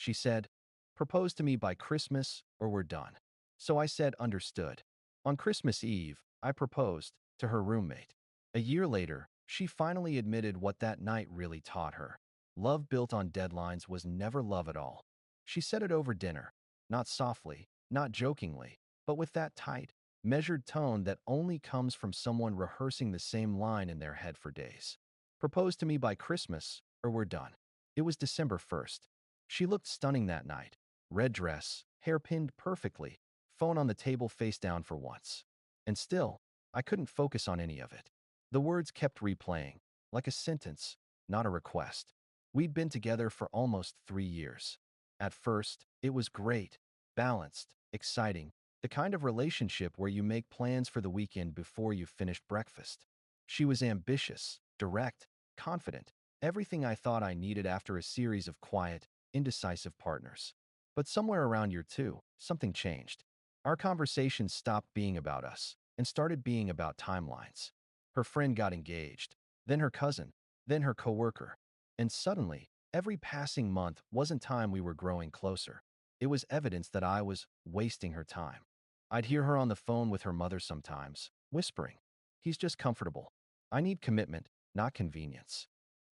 She said, "Propose to me by Christmas or we're done." So I said, "Understood." On Christmas Eve, I proposed to her roommate. A year later, she finally admitted what that night really taught her. Love built on deadlines was never love at all. She said it over dinner, not softly, not jokingly, but with that tight, measured tone that only comes from someone rehearsing the same line in their head for days. "Propose to me by Christmas or we're done." It was December 1st. She looked stunning that night. Red dress, hair pinned perfectly, phone on the table face down for once. And still, I couldn't focus on any of it. The words kept replaying, like a sentence, not a request. We'd been together for almost 3 years. At first, it was great, balanced, exciting, the kind of relationship where you make plans for the weekend before you've finished breakfast. She was ambitious, direct, confident, everything I thought I needed after a series of quiet, indecisive partners. But somewhere around year two, something changed. Our conversations stopped being about us and started being about timelines. Her friend got engaged, then her cousin, then her coworker. And suddenly, every passing month wasn't time we were growing closer. It was evidence that I was wasting her time. I'd hear her on the phone with her mother sometimes, whispering, "He's just comfortable. I need commitment, not convenience."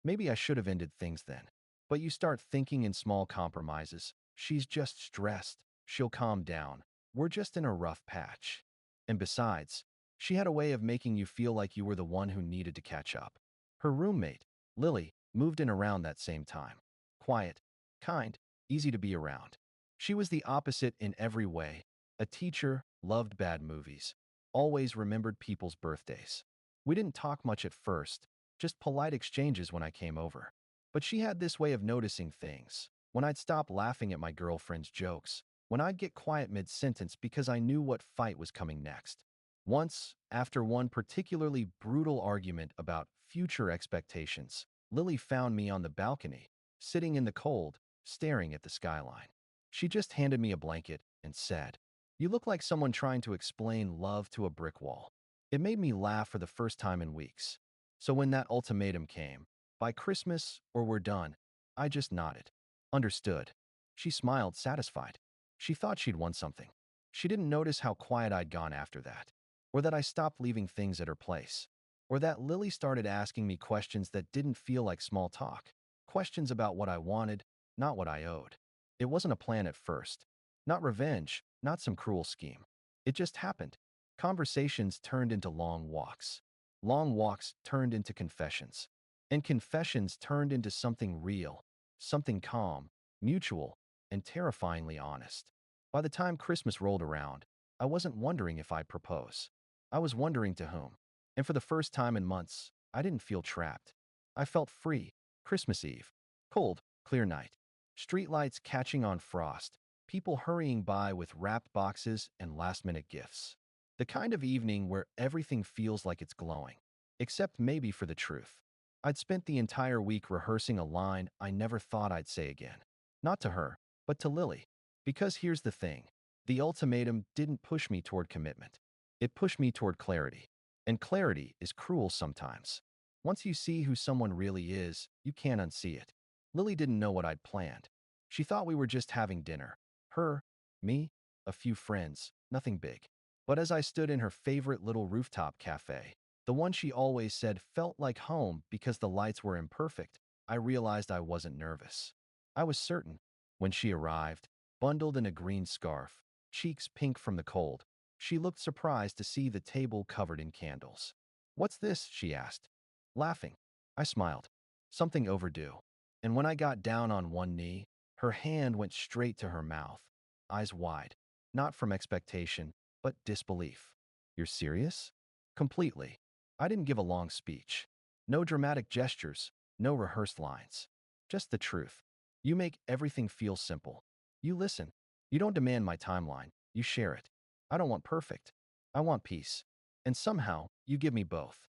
Maybe I should have ended things then. But you start thinking in small compromises. She's just stressed. She'll calm down. We're just in a rough patch. And besides, she had a way of making you feel like you were the one who needed to catch up. Her roommate, Lily, moved in around that same time. Quiet, kind, easy to be around. She was the opposite in every way. A teacher, loved bad movies, always remembered people's birthdays. We didn't talk much at first, just polite exchanges when I came over. But she had this way of noticing things. When I'd stop laughing at my girlfriend's jokes, when I'd get quiet mid-sentence because I knew what fight was coming next. Once, after one particularly brutal argument about future expectations, Lily found me on the balcony, sitting in the cold, staring at the skyline. She just handed me a blanket and said, "You look like someone trying to explain love to a brick wall." It made me laugh for the first time in weeks. So when that ultimatum came, by Christmas or we're done, I just nodded. Understood. She smiled, satisfied. She thought she'd won something. She didn't notice how quiet I'd gone after that, or that I stopped leaving things at her place, or that Lily started asking me questions that didn't feel like small talk, questions about what I wanted, not what I owed. It wasn't a plan at first, not revenge, not some cruel scheme. It just happened. Conversations turned into long walks. Long walks turned into confessions. And confessions turned into something real, something calm, mutual, and terrifyingly honest. By the time Christmas rolled around, I wasn't wondering if I'd propose. I was wondering to whom. And for the first time in months, I didn't feel trapped. I felt free. Christmas Eve. Cold, clear night. Streetlights catching on frost. People hurrying by with wrapped boxes and last-minute gifts. The kind of evening where everything feels like it's glowing. Except maybe for the truth. I'd spent the entire week rehearsing a line I never thought I'd say again. Not to her, but to Lily. Because here's the thing. The ultimatum didn't push me toward commitment. It pushed me toward clarity. And clarity is cruel sometimes. Once you see who someone really is, you can't unsee it. Lily didn't know what I'd planned. She thought we were just having dinner. Her, me, a few friends, nothing big. But as I stood in her favorite little rooftop cafe, the one she always said felt like home because the lights were imperfect, I realized I wasn't nervous. I was certain. When she arrived, bundled in a green scarf, cheeks pink from the cold, she looked surprised to see the table covered in candles. "What's this?" she asked. Laughing, I smiled. Something overdue. And when I got down on one knee, her hand went straight to her mouth, eyes wide, not from expectation, but disbelief. "You're serious?" Completely. I didn't give a long speech. No dramatic gestures, no rehearsed lines. Just the truth. You make everything feel simple. You listen. You don't demand my timeline. You share it. I don't want perfect. I want peace. And somehow, you give me both.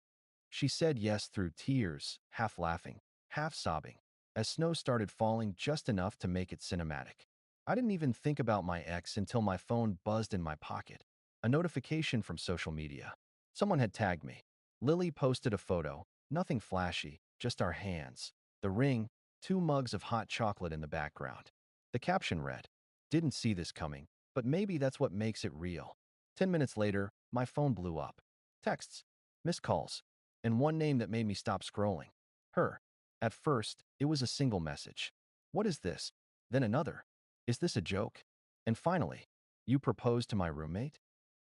She said yes through tears, half laughing, half sobbing, as snow started falling just enough to make it cinematic. I didn't even think about my ex until my phone buzzed in my pocket. A notification from social media. Someone had tagged me. Lily posted a photo, nothing flashy, just our hands, the ring, 2 mugs of hot chocolate in the background. The caption read, "Didn't see this coming, but maybe that's what makes it real." 10 minutes later, my phone blew up. Texts, missed calls, and one name that made me stop scrolling. Her. At first, it was a single message. "What is this?" Then another. "Is this a joke?" And finally, "You proposed to my roommate?"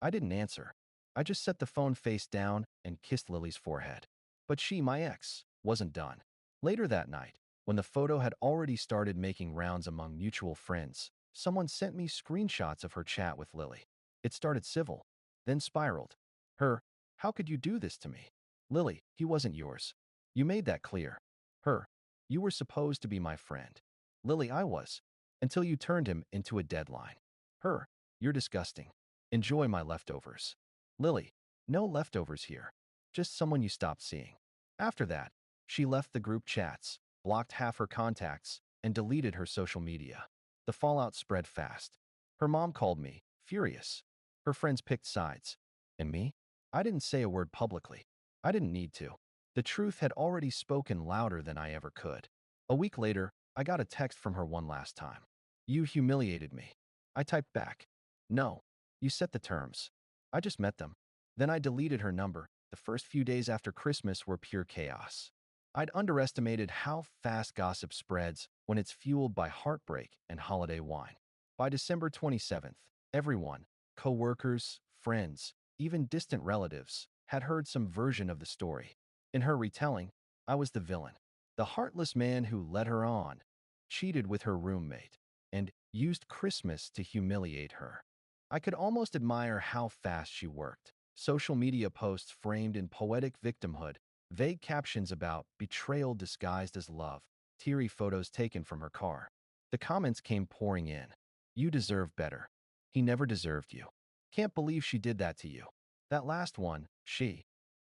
I didn't answer. I just set the phone face down and kissed Lily's forehead. But she, my ex, wasn't done. Later that night, when the photo had already started making rounds among mutual friends, someone sent me screenshots of her chat with Lily. It started civil, then spiraled. Her, "How could you do this to me?" Lily, "He wasn't yours. You made that clear." Her, "You were supposed to be my friend." Lily, "I was, until you turned him into a deadline." Her, "You're disgusting. Enjoy my leftovers." Lily, "No leftovers here. Just someone you stopped seeing." After that, she left the group chats, blocked half her contacts, and deleted her social media. The fallout spread fast. Her mom called me, furious. Her friends picked sides. And me? I didn't say a word publicly. I didn't need to. The truth had already spoken louder than I ever could. A week later, I got a text from her one last time. "You humiliated me." I typed back, "No, you set the terms. I just met them." Then I deleted her number. The first few days after Christmas were pure chaos. I'd underestimated how fast gossip spreads when it's fueled by heartbreak and holiday wine. By December 27th, everyone, co-workers, friends, even distant relatives, had heard some version of the story. In her retelling, I was the villain, the heartless man who led her on, cheated with her roommate, and used Christmas to humiliate her. I could almost admire how fast she worked. Social media posts framed in poetic victimhood, vague captions about betrayal disguised as love, teary photos taken from her car. The comments came pouring in. "You deserve better. He never deserved you. Can't believe she did that to you." That last one, "she,"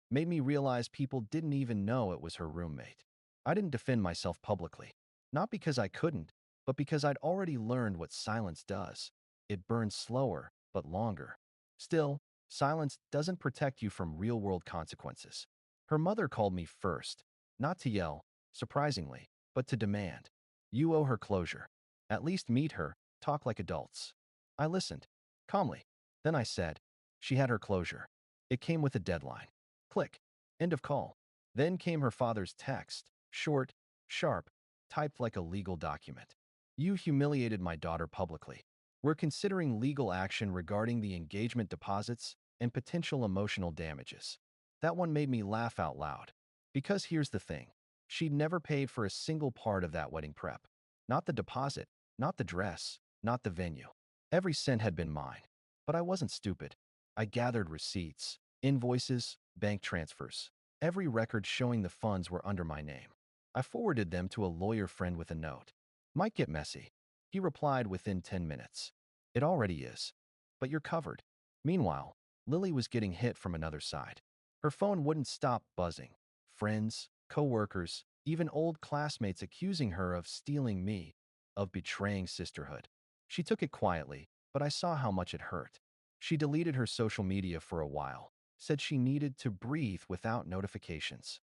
made me realize people didn't even know it was her roommate. I didn't defend myself publicly. Not because I couldn't, but because I'd already learned what silence does. It burns slower, but longer. Still, silence doesn't protect you from real-world consequences. Her mother called me first, not to yell, surprisingly, but to demand. "You owe her closure. At least meet her, talk like adults." I listened, calmly. Then I said, "She had her closure. It came with a deadline." Click. End of call. Then came her father's text, short, sharp, typed like a legal document. "You humiliated my daughter publicly. We're considering legal action regarding the engagement deposits and potential emotional damages." That one made me laugh out loud. Because here's the thing. She'd never paid for a single part of that wedding prep. Not the deposit, not the dress, not the venue. Every cent had been mine. But I wasn't stupid. I gathered receipts, invoices, bank transfers, every record showing the funds were under my name. I forwarded them to a lawyer friend with a note. "Might get messy." He replied within 10 minutes. "It already is. But you're covered." Meanwhile, Lily was getting hit from another side. Her phone wouldn't stop buzzing. Friends, co-workers, even old classmates accusing her of stealing me, of betraying sisterhood. She took it quietly, but I saw how much it hurt. She deleted her social media for a while, said she needed to breathe without notifications.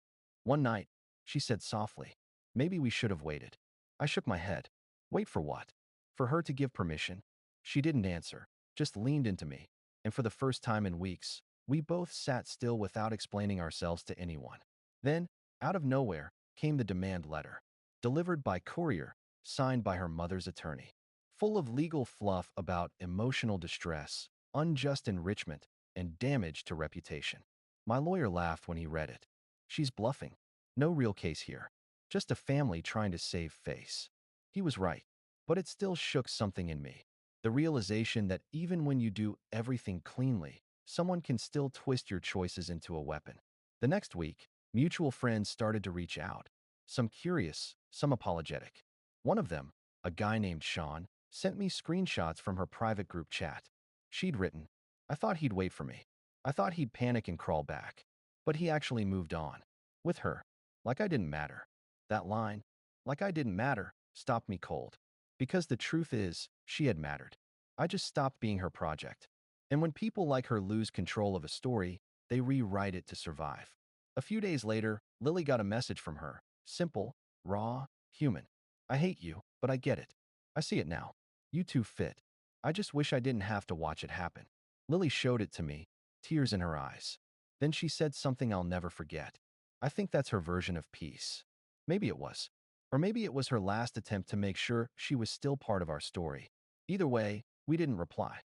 One night, she said softly, "Maybe we should have waited." I shook my head. Wait for what? For her to give permission? She didn't answer, just leaned into me, and for the first time in weeks, we both sat still without explaining ourselves to anyone. Then, out of nowhere, came the demand letter, delivered by courier, signed by her mother's attorney, full of legal fluff about emotional distress, unjust enrichment, and damage to reputation. My lawyer laughed when he read it. "She's bluffing. No real case here. Just a family trying to save face." He was right, but it still shook something in me. The realization that even when you do everything cleanly, someone can still twist your choices into a weapon. The next week, mutual friends started to reach out. Some curious, some apologetic. One of them, a guy named Sean, sent me screenshots from her private group chat. She'd written, "I thought he'd wait for me. I thought he'd panic and crawl back. But he actually moved on. With her. Like I didn't matter." That line, "like I didn't matter," stopped me cold. Because the truth is, she had mattered. I just stopped being her project. And when people like her lose control of a story, they rewrite it to survive. A few days later, Lily got a message from her. Simple, raw, human. "I hate you, but I get it. I see it now. You two fit. I just wish I didn't have to watch it happen. Lily showed it to me, tears in her eyes. Then she said something I'll never forget. I think that's her version of peace. Maybe it was. Or maybe it was her last attempt to make sure she was still part of our story. Either way, we didn't reply.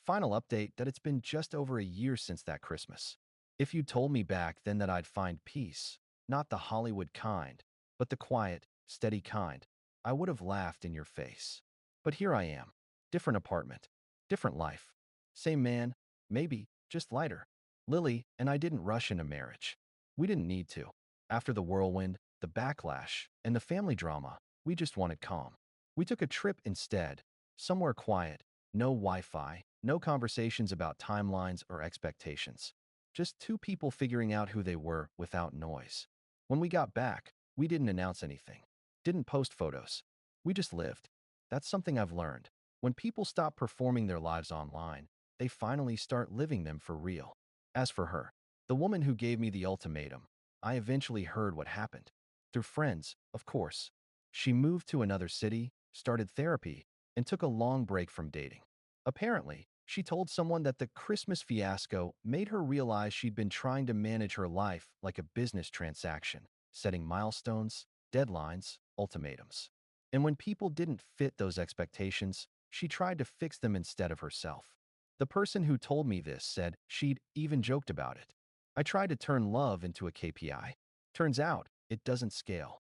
Final update that it's been just over a year since that Christmas. If you told me back then that I'd find peace, not the Hollywood kind, but the quiet, steady kind, I would have laughed in your face. But here I am. Different apartment. Different life. Same man. Maybe. Just lighter. Lily and I didn't rush into marriage. We didn't need to. After the whirlwind, the backlash, and the family drama, we just wanted calm. We took a trip instead. Somewhere quiet. No Wi-Fi. No conversations about timelines or expectations. Just two people figuring out who they were without noise. When we got back, we didn't announce anything. Didn't post photos. We just lived. That's something I've learned. When people stop performing their lives online, they finally start living them for real. As for her, the woman who gave me the ultimatum, I eventually heard what happened. Through friends, of course. She moved to another city, started therapy, and took a long break from dating. Apparently, she told someone that the Christmas fiasco made her realize she'd been trying to manage her life like a business transaction, setting milestones, deadlines, ultimatums. And when people didn't fit those expectations, she tried to fix them instead of herself. The person who told me this said she'd even joked about it. I tried to turn love into a KPI. Turns out, it doesn't scale.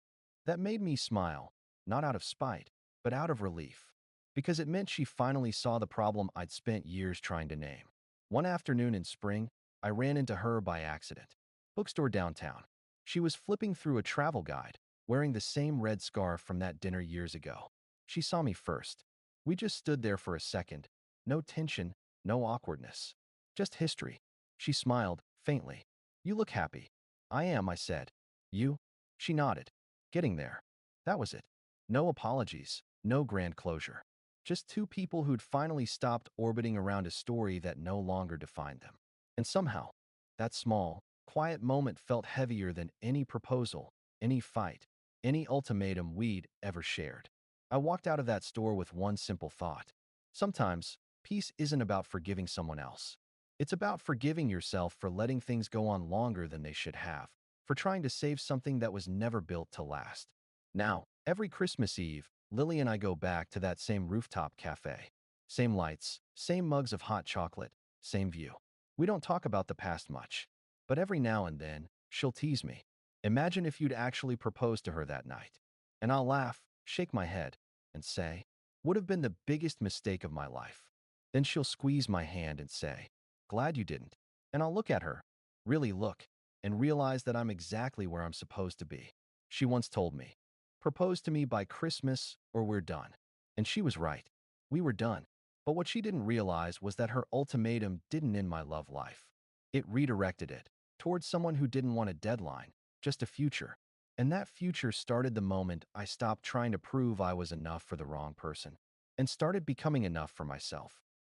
That made me smile, not out of spite, but out of relief. Because it meant she finally saw the problem I'd spent years trying to name. One afternoon in spring, I ran into her by accident. Bookstore downtown. She was flipping through a travel guide, wearing the same red scarf from that dinner years ago. She saw me first. We just stood there for a second. No tension, no awkwardness. Just history. She smiled, faintly. You look happy. I am, I said. You? She nodded. Getting there. That was it. No apologies, no grand closure. Just two people who'd finally stopped orbiting around a story that no longer defined them. And somehow, that small, quiet moment felt heavier than any proposal, any fight, any ultimatum we'd ever shared. I walked out of that store with one simple thought. Sometimes, peace isn't about forgiving someone else. It's about forgiving yourself for letting things go on longer than they should have, for trying to save something that was never built to last. Now, every Christmas Eve, Lily and I go back to that same rooftop cafe. Same lights, same mugs of hot chocolate, same view. We don't talk about the past much, but every now and then, she'll tease me. Imagine if you'd actually proposed to her that night. And I'll laugh, shake my head, and say, would have been the biggest mistake of my life. Then she'll squeeze my hand and say, glad you didn't. And I'll look at her, really look, and realize that I'm exactly where I'm supposed to be. She once told me, propose to me by Christmas or we're done. And she was right. We were done. But what she didn't realize was that her ultimatum didn't end my love life. It redirected it towards someone who didn't want a deadline, just a future. And that future started the moment I stopped trying to prove I was enough for the wrong person and started becoming enough for myself.